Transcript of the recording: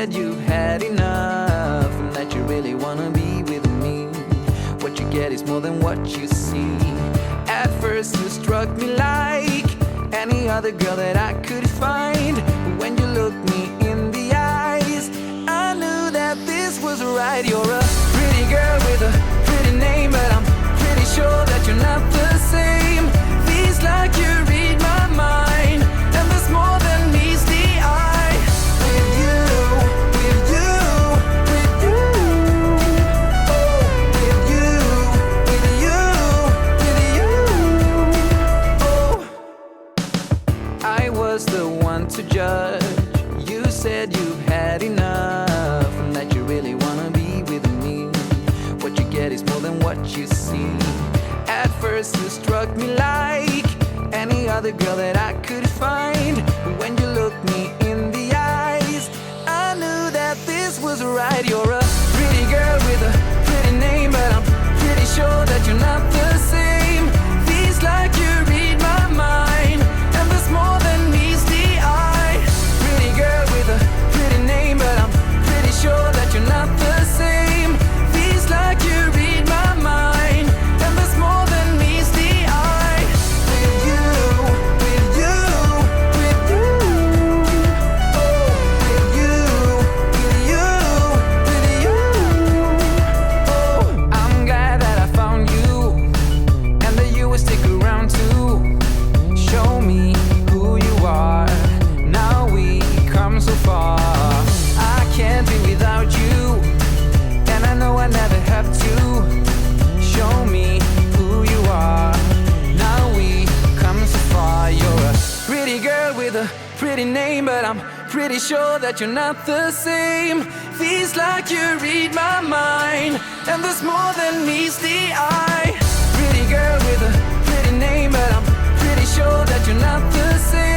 said you've had enough and that you really wanna be with me. What you get is more than what you see. At first you struck me like any other girl that I could find. But when you looked me in the eyes, I knew that this was right. You're a pretty girl with a pretty name, but I'm pretty sure that you're not the same. Feels like you read my mind, and there's more than meets the eye. With you, with you, with you, oh, with you, with you, with you, oh. I was the one to judge. You said you've had enough and that you really wanna be with me. What you get is more than what you see. At first you struck me like any other girl that I could find. But when you looked me in the eyes, I knew that this was right. You're a pretty girl with a pretty name, but I'm pretty sure that you're not the same. Feels like you read my mind, and there's more than meets the eye. Pretty girl with a pretty name, but I'm pretty sure that you're not the same. Feels like you read my mind, and there's more than meets the eye. With you, with you, with you, oh, with you, with you, with you, oh. I'm glad that I found you, and that you will stick around too. Show me who you are. Now we come so far. I can't be without you, and I know I never have to. Show me who you are. Now we come so far. You're a pretty girl with a pretty name, but I'm pretty sure that you're not the same. Feels like you read my mind, and there's more than meets the eye. Pretty girl with a pretty name, but I'm pretty sure that you're not the same.